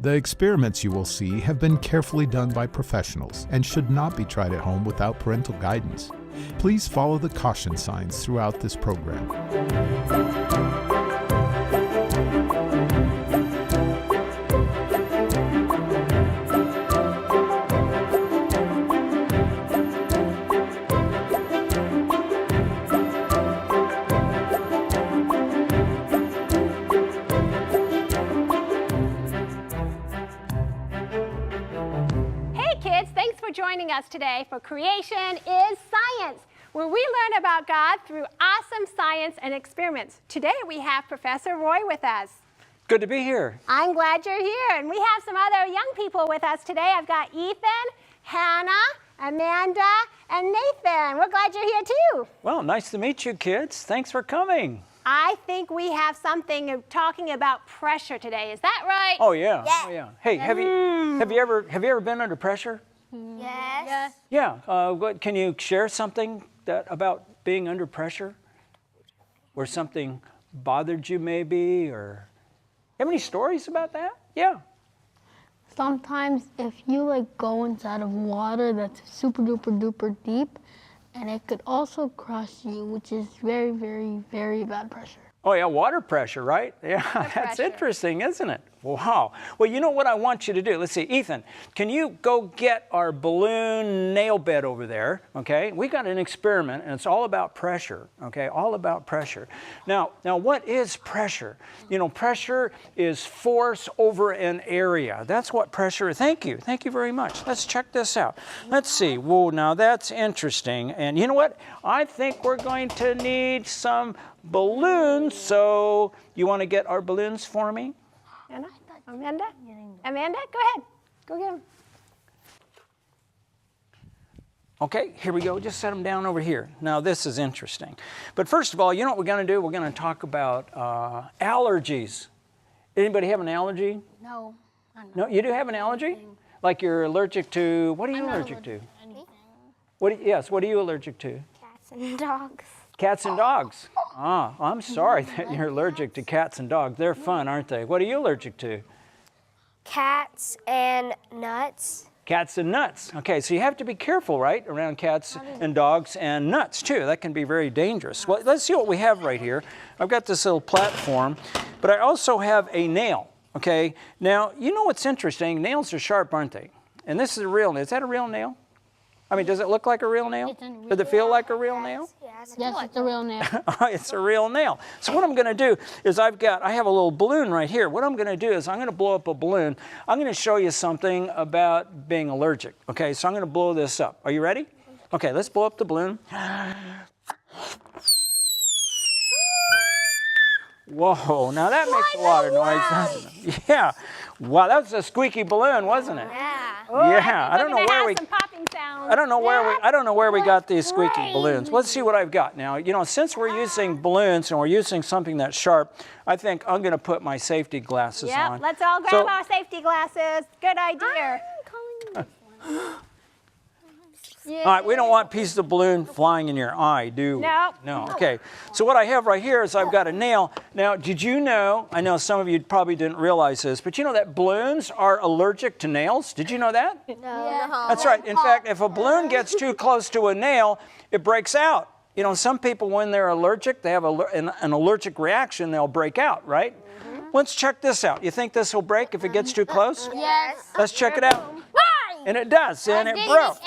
The experiments you will see have been carefully done by professionals and should not be tried at home without parental guidance. Please follow the caution signs throughout this program. Joining us today for Creation is Science, where we learn about God through awesome science and experiments. Today we have Professor Roy with us. Good to be here. I'm glad you're here. And we have some other young people with us today. I've got Ethan, Hannah, Amanda, and Nathan. We're glad you're here too. Well, nice to meet you, kids. Thanks for coming. I think we have something talking about pressure today. Is that right? Oh yeah. Yes. Oh yeah. Hey, have you ever been under pressure? Yes. Yeah. Can you share something about being under pressure, where something bothered you, maybe, or have any stories about that? Yeah. Sometimes if you go inside of water that's super duper duper deep, and it could also crush you, which is very, very, very bad pressure. Oh yeah, water pressure, right? Yeah, that's interesting, isn't it? Wow. Well, you know what I want you to do? Let's see, Ethan, can you go get our balloon nail bed over there, okay? We got an experiment, and it's all about pressure, okay? All about pressure. Now, what is pressure? You know, pressure is force over an area. That's what pressure is. Thank you very much. Let's check this out. Let's see. Whoa, now that's interesting. And you know what? I think we're going to need some balloons, so you want to get our balloons for me? Amanda, go ahead. Go get them. Okay, here we go. Just set them down over here. Now, this is interesting. But first of all, you know what we're going to do? We're going to talk about allergies. Anybody have an allergy? No. No, you do have an allergy? Like you're allergic to, what are you allergic to? Anything. Yes, what are you allergic to? Cats and dogs. Cats and dogs. Ah, I'm sorry that you're allergic to cats and dogs. They're fun, aren't they? What are you allergic to? Cats and nuts. Cats and nuts. Okay, so you have to be careful, right, around cats and dogs and nuts, too. That can be very dangerous. Well, let's see what we have right here. I've got this little platform, but I also have a nail, okay? Now, you know what's interesting? Nails are sharp, aren't they? And this is a real nail. Is that a real nail? I mean, does it look like a real nail? Does it feel like a real nail? Yes, it's a real nail. It's a real nail. So what I'm going to do is I have a little balloon right here. What I'm going to do is I'm going to blow up a balloon. I'm going to show you something about being allergic. Okay, so I'm going to blow this up. Are you ready? Okay, let's blow up the balloon. Whoa, now that makes a lot of noise, doesn't it? Yeah. Wow, that was a squeaky balloon, wasn't it? Yeah. Yeah. I don't know where we some popping sounds. I don't know where we got these squeaky balloons. Let's see what I've got now. You know, since we're using balloons and we're using something that's sharp, I think I'm going to put my safety glasses on. Yep, let's all grab our safety glasses. Good idea. All right, we don't want pieces of balloon flying in your eye, do we? No. No, okay. So what I have right here is I've got a nail. Now, did you know, I know some of you probably didn't realize this, but you know that balloons are allergic to nails? Did you know that? No. That's right. In fact, if a balloon gets too close to a nail, it breaks out. You know, some people, when they're allergic, they have an allergic reaction, they'll break out, right? Let's check this out. You think this will break if it gets too close? Yes. Let's check it out. And it does, and it broke.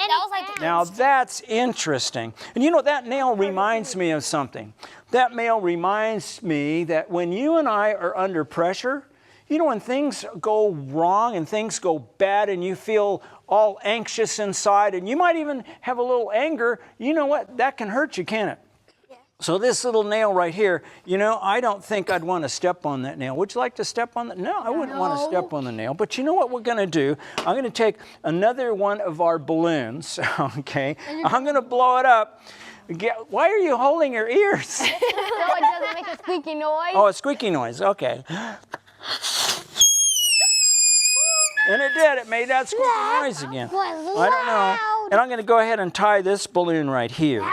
Now that's interesting. And you know, that nail reminds me of something. That nail reminds me that when you and I are under pressure, you know, when things go wrong and things go bad and you feel all anxious inside and you might even have a little anger, you know what? That can hurt you, can't it? So this little nail right here, you know, I don't think I'd want to step on that nail. Would you like to step on that? No, I wouldn't want to step on the nail. But you know what we're going to do? I'm going to take another one of our balloons, okay? I'm going to blow it up. Why are you holding your ears? So it doesn't make a squeaky noise? Oh, a squeaky noise, okay. And it did. It made that squeaky noise again. I don't know. And I'm going to go ahead and tie this balloon right here.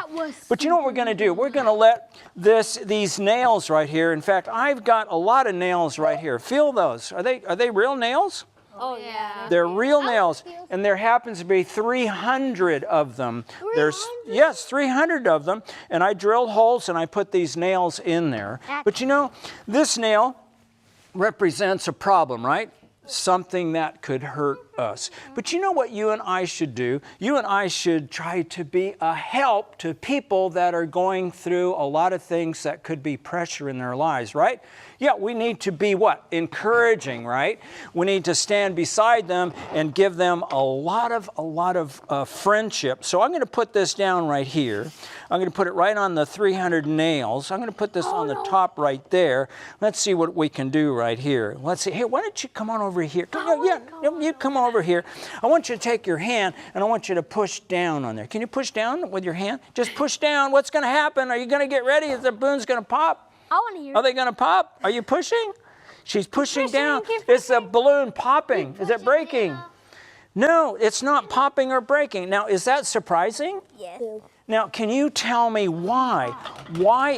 But you know what we're going to do? We're going to let these nails right here. In fact, I've got a lot of nails right here. Feel those. Are they real nails? Oh, yeah. They're real nails, and there happens to be 300 of them. Yes, 300 of them, and I drilled holes and I put these nails in there. But you know, this nail represents a problem, right? Something that could hurt us. But you know what you and I should do? You and I should try to be a help to people that are going through a lot of things that could be pressure in their lives, right? Yeah, we need to be what? Encouraging, right? We need to stand beside them and give them a lot of friendship. So I'm going to put this down right here. I'm going to put it right on the 300 nails. I'm going to put this on the top right there. Let's see what we can do right here. Let's see. Hey, why don't you come on over here? You come over here. I want you to take your hand and I want you to push down on there. Can you push down with your hand? Just push down. What's going to happen? Are you going to get ready? Is the balloon's going to pop? I want to hear. Are they going to pop? Are you pushing? She's pushing down. It's a balloon popping. Is it breaking? No, it's not popping or breaking. Now, is that surprising? Yes. Now, can you tell me why? Why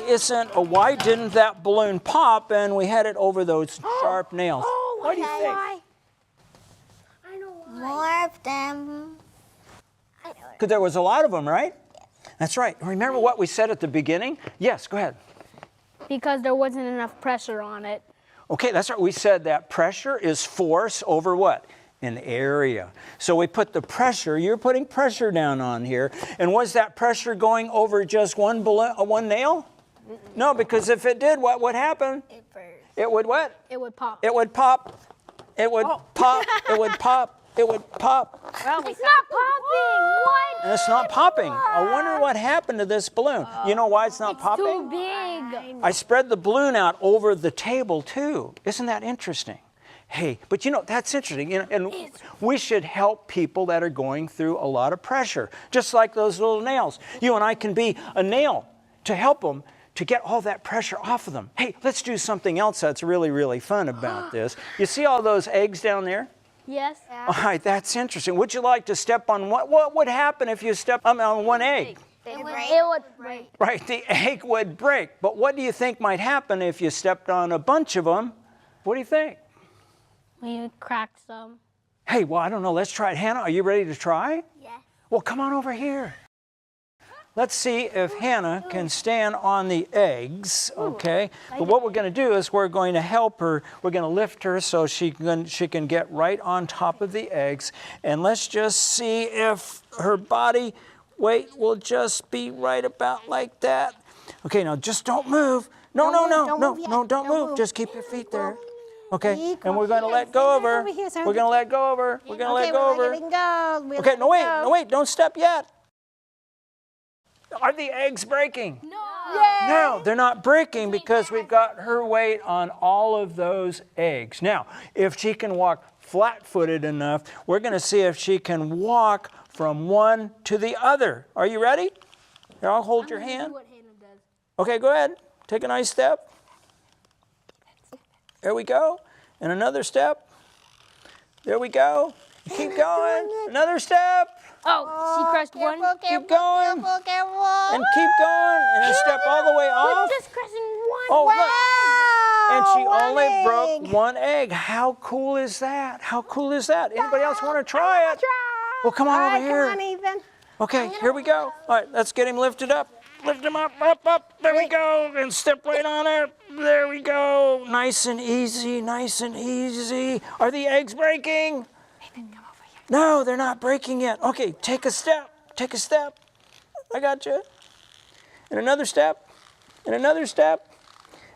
didn't that balloon pop and we had it over those sharp nails? What do you think? I know why. More of them. Because there was a lot of them, right? That's right. Remember what we said at the beginning? Yes, go ahead. Because there wasn't enough pressure on it. Okay, that's right. We said that pressure is force over what? An area. So we put the pressure, you're putting pressure down on here. And was that pressure going over just one nail? No, because if it did, what would happen? It burst. It would what? It would pop. It would pop. It would pop. It would pop. It would pop. Well, it's not popping. What? And it's not popping. I wonder what happened to this balloon. You know why it's not popping? Too big. I spread the balloon out over the table too. Isn't that interesting? Hey, but you know, that's interesting. You know, and we should help people that are going through a lot of pressure, just like those little nails. You and I can be a nail to help them to get all that pressure off of them. Hey, let's do something else that's really, really fun about this. You see all those eggs down there? Yes. All right, that's interesting. Would you like to step on what would happen if you stepped on one egg? It would break. Right, the egg would break. But what do you think might happen if you stepped on a bunch of them? What do you think? We cracked some. Hey, well, I don't know. Let's try it. Hannah, are you ready to try? Yes. Well, come on over here. Let's see if Hannah can stand on the eggs, okay? But what we're going to do is we're going to help her. We're going to lift her so she can get right on top of the eggs. And let's just see if her body weight will just be right about like that. Okay, now just don't move. No, don't move. Just keep your feet there. Okay, and we're going to let go of her. We're going to let go of her. We're going to let go of her. Okay, no, wait, don't step yet. Are the eggs breaking? No, they're not breaking because we've got her weight on all of those eggs. Now, if she can walk flat-footed enough, we're going to see if she can walk from one to the other. Are you ready? Here, I'll hold your hand. Okay, go ahead. Take a nice step. There we go. And another step. There we go. Keep going. Another step. Oh, she crushed one. Keep going. And keep going. And then step all the way off. Just crushing one. Oh, look. And she only broke one egg. How cool is that? How cool is that? Anybody else want to try it? Well, come on over here. Come on, Ethan. Okay, here we go. All right, let's get him lifted up. Lift him up, up, up. There we go. And step right on it. There we go. Nice and easy, nice and easy. Are the eggs breaking? Ethan, come over here. No, they're not breaking yet. Okay, take a step. Take a step. I got you. And another step. And another step.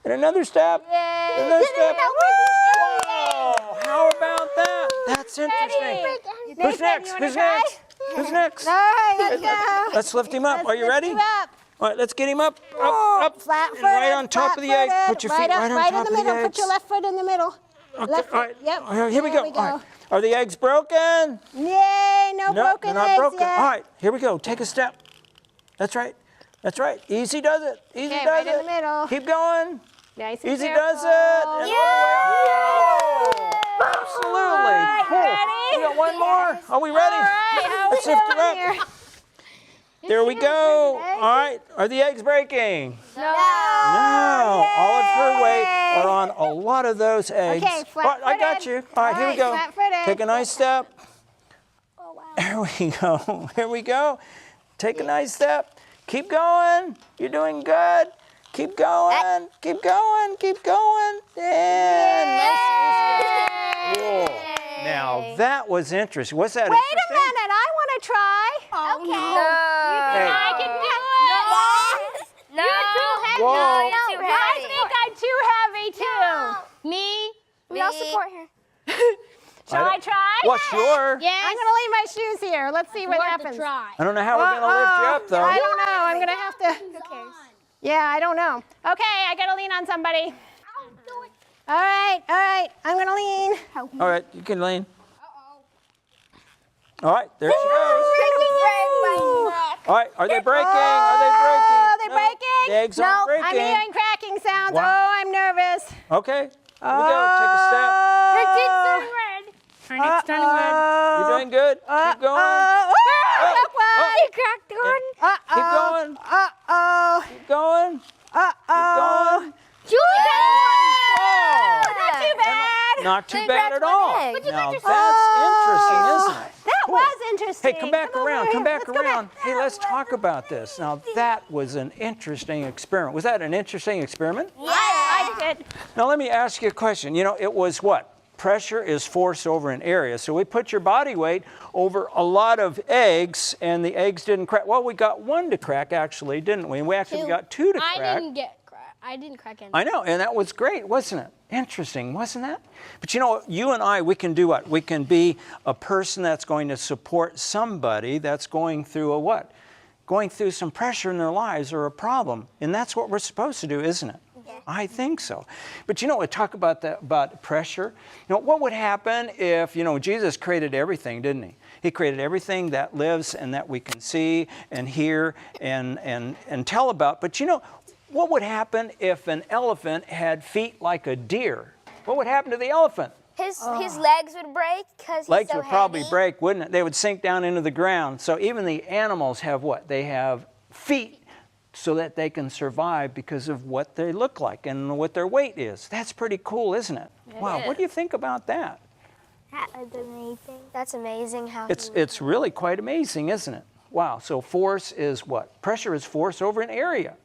And another step. And another step. Wow! How about that? That's interesting. Who's next? Who's next? Who's next? All right, let's go. Let's lift him up. Are you ready? Lift him up. All right, let's get him up, up, Flat-footed, and right on top of the egg. Put your feet right on top in the of the middle. eggs. Put your left foot in the middle. Okay, Left all right. foot. Yep. All right, here we go. There we go. All right. Are the eggs broken? Yay, no broken they're not eggs broken. yet. All right, here we go. Take a step. That's right. That's right. Easy does it. Easy Okay, does right it. in the middle. Keep going. Nice and Easy careful. does it. And all the way. Whoa. Absolutely. All right, Cool. ready? We got one more. Are we ready? All right, how Let's we lift her doing up. here? There we go. All right. Are the eggs breaking? No. No, all of her weight are on a lot of those eggs. Okay, flat-footed. I got you. All right, here we go. Flat-footed. Take a nice step. Oh, wow. Here we go. Here we go. Take a nice step. Keep going. You're doing good. Keep going. Keep going. Keep going. And cool. Now that was interesting. What's that? Wait a minute. I want to try. Okay. Hey. I can do it. No. You're too heavy. Whoa. No, I too heavy. think I'm too heavy too. Me? No support here. Shall I try? Well, sure. Yes. I'm going to leave my shoes here. Let's see what happens. Try. I don't know how we're going to lift you up, though. I don't know. I'm going to have to. Who cares? Yeah, I don't know. Okay, I got to lean on somebody. All right. I'm going to lean. All right, you can lean. All right, there she goes. All right, are they breaking? Are they breaking? Oh, they're No, breaking? The eggs aren't breaking. I'm hearing cracking sounds. Wow. Oh, I'm nervous. Okay, here we go. Take a step. Her neck's turning red. You're doing good. Keep going. That one. You cracked one. Keep going. Uh-oh. Keep going. Uh-oh. Keep going. Not too bad. Not too They bad cracked at one all. egg. Now that's interesting, isn't it? That Cool. was interesting. Hey, come back over around. here. Come back Let's go around. Hey, let's That talk was about this. Now that was an interesting experiment. Was that an interesting experiment? I liked it. Now let me ask you a question. You know, it was what? Pressure is force over an area. So we put your body weight over a lot of eggs, and the eggs didn't crack. Well, we got one to crack, actually, didn't we? We actually got two to crack. I didn't crack any. I know, and that was great, wasn't it? Interesting, wasn't that? But you know, you and I, we can do what? We can be a person that's going to support somebody that's going through a what? Going through some pressure in their lives or a problem. And that's what we're supposed to do, isn't it? I think so. But you know, we talk about pressure. You know, what would happen if, you know, Jesus created everything, didn't he? He created everything that lives and that we can see and hear and tell about. But you know, what would happen if an elephant had feet like a deer? What would happen to the elephant? His legs would break because he's Legs so would probably heavy. break, wouldn't it? They would sink down into the ground. So even the animals have what? They have feet so that they can survive because of what they look like and what their weight is. That's pretty cool, isn't it? Wow, what do you think about that? That is amazing. That's amazing how It's really quite amazing, isn't it? Wow, so force is what? Pressure is force over an area.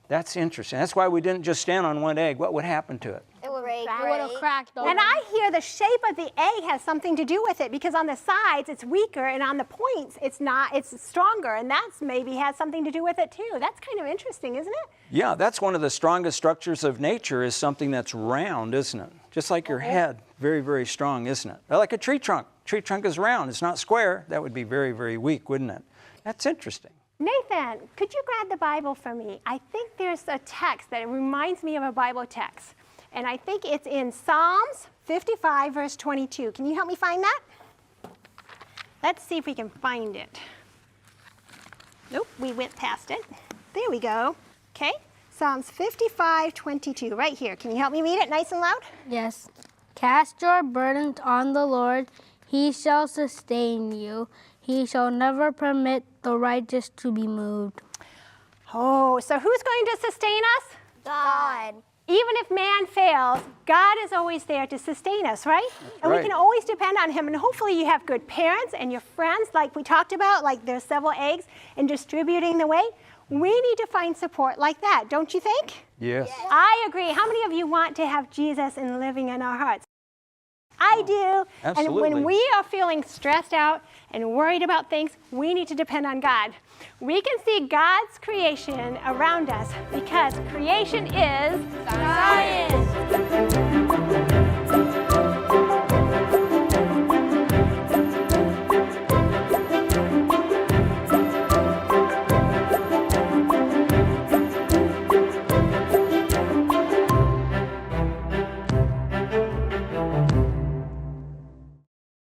That's interesting. That's why we didn't just stand on one egg. What would happen to it? it would break. It would have cracked open. And I hear the shape of the egg has something to do with it because on the sides it's weaker and on the points it's not, it's stronger, and that's maybe has something to do with it too. That's kind of interesting, isn't it? Yeah, that's one of the strongest structures of nature is something that's round, isn't it? Just like your head, very, very strong, isn't it? Like a tree trunk. Tree trunk is round, it's not square. That would be very, very weak, wouldn't it? That's interesting. Nathan, could you grab the Bible for me? I think there's a text that reminds me of a Bible text. And I think it's in Psalms 55, verse 22. Can you help me find that? Let's see if we can find it. Nope, we went past it. There we go. Okay, Psalms 55, 22, right here. Can you help me read it nice and loud? Yes. Cast your burdens on the Lord. He shall sustain you. He shall never permit the righteous to be moved. Oh, so who's going to sustain us? God. Even if man fails, God is always there to sustain us, right? And right. we can always depend on him. And hopefully you have good parents and your friends, like we talked about, like there's several eggs and distributing the weight. We need to find support like that, don't you think? Yes. I agree. How many of you want to have Jesus and living in our hearts? I do. Absolutely. And when we are feeling stressed out and worried about things, we need to depend on God. We can see God's creation around us because creation is science.